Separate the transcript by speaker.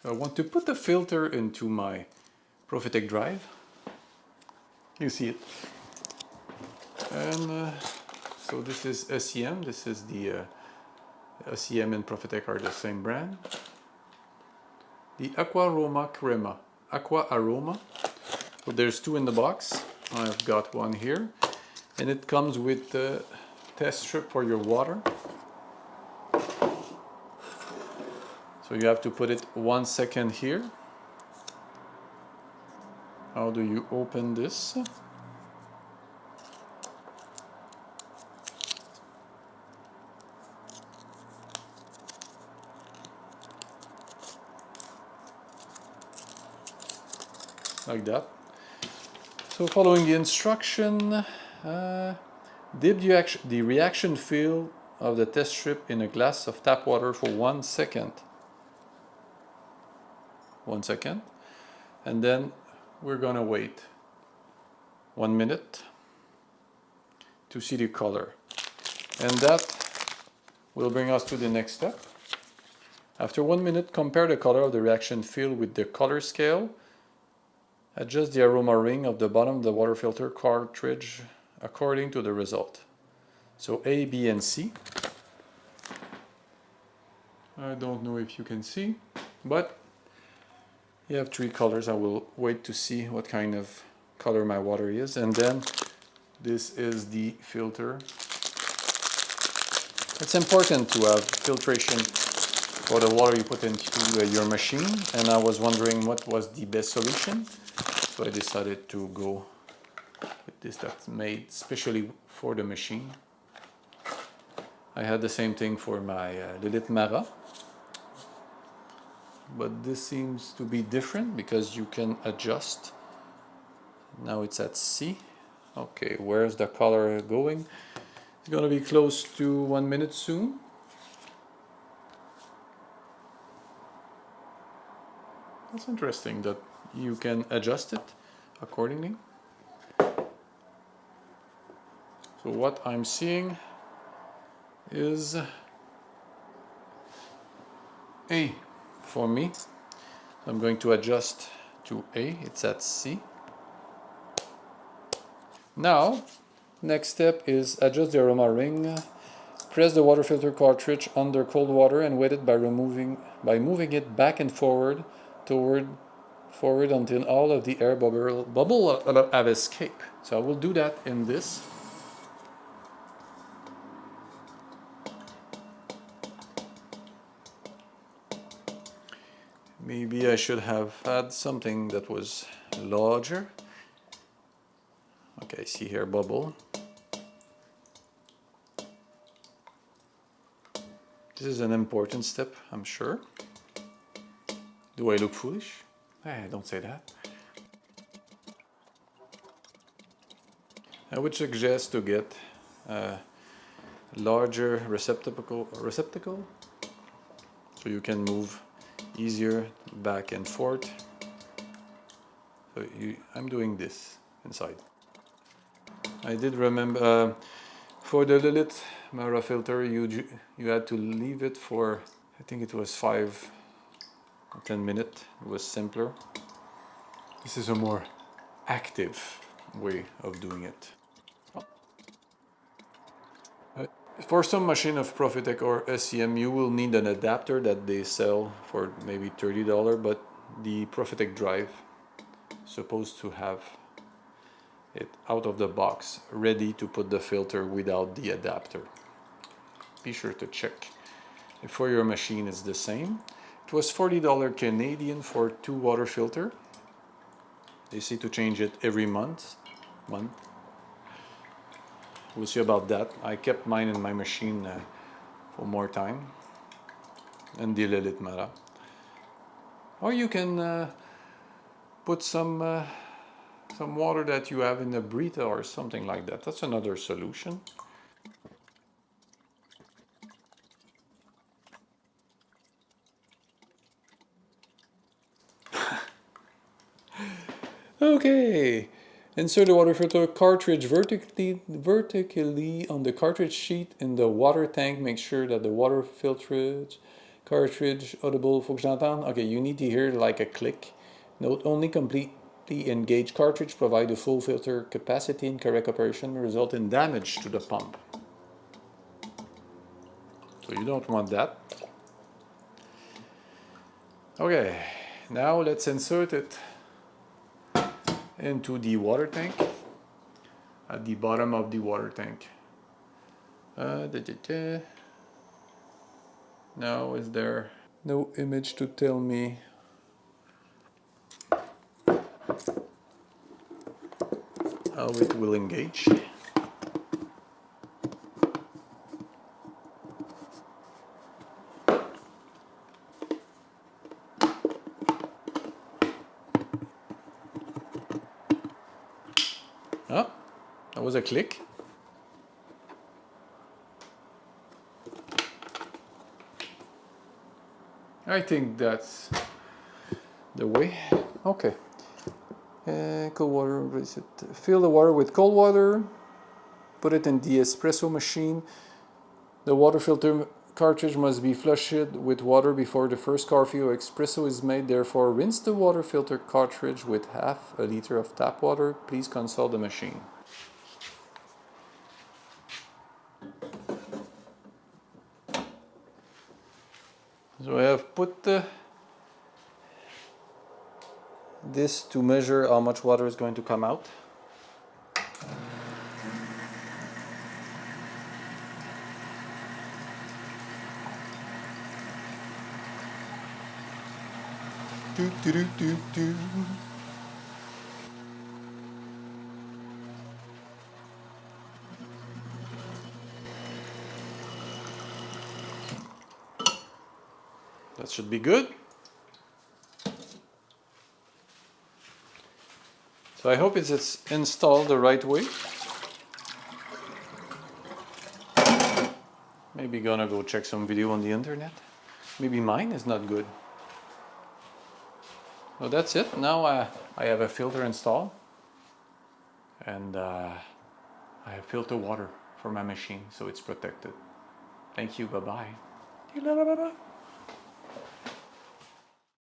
Speaker 1: I want to put the filter into my Profitec Drive. You see it. And so this is ECM. This is the ECM and Profitec are the same brand. The Aqua Aroma. So there's two in the box. I've got one here. And it comes with the test strip for your water. So you have to put it 1 second here. How do you open this? Like that. So following the instruction, dip the reaction field of the test strip in a glass of tap water for 1 second. 1 second. And then we're gonna wait 1 minute to see the color. And that will bring us to the next step. After 1 minute, compare the color of the reaction field with the color scale. Adjust the aroma ring of the bottom of the water filter cartridge according to the result. So A, B, and C. I don't know if you can see, but you have 3 colors. I will wait to see what kind of color my water is. And then this is the filter. It's important to have filtration for the water you put into your machine. And I was wondering what was the best solution. So I decided to go with this that's made specially for the machine. I had the same thing for my Lilith Mara. But this seems to be different because you can adjust. Now it's at C. Okay, where's the color going? It's going to be close to 1 minute soon. That's interesting that you can adjust it accordingly. So what I'm seeing is A for me. I'm going to adjust to A. It's at C. Now, next step is adjust the aroma ring. Press the water filter cartridge under cold water and wet it by moving it back and forward until all of the air bubble have escaped. So I will do that in this. Maybe I should have had something that was larger. Okay, see here, bubble. This is an important step, I'm sure. Do I look foolish? Don't say that. I would suggest to get a larger receptacle so you can move easier back and forth. So I'm doing this inside. I did remember for the Lilith Mara filter you had to leave it for, I think it was 5 or 10 minutes. It was simpler. This is a more active way of doing it. For some machine of Profitec or ECM, you will need an adapter that they sell for maybe $30, but the Profitec Drive is supposed to have it out of the box, ready to put the filter without the adapter. Be sure to check if for your machine it's the same. It was $40 Canadian for 2 water filter. They say to change it every month. We'll see about that. I kept mine in my machine for more time. And the Lilith Mara. Or you can put some water that you have in a Brita or something like that. That's another solution. Okay. Insert the water filter cartridge vertically on the cartridge sheet in the water tank. Make sure that the water filtrage Cartridge audible, faut que j'entende. Okay, you need to hear like a click. Note only completely engaged cartridge provide the full filter capacity. Incorrect operation result in damage to the pump. So you don't want that. Okay, now let's insert it into the water tank at the bottom of the water tank. Now is there no image to tell me how it will engage? Oh, that was a click. I think that's the way. Okay. Cold water, fill the water with cold water, put it in the espresso machine. The water filter cartridge must be flushed with water before the first coffee or espresso is made. Therefore, rinse the water filter cartridge with half a liter of tap water. Please consult the machine. So I have put this to measure how much water is going to come out. Do, do, do, do, do. That should be good. So I hope it's installed the right way. Maybe gonna go check some video on the internet. Maybe mine is not good. So that's it. Now I have a filter installed. And I have filter water for my machine, so it's protected. Thank you, bye-bye.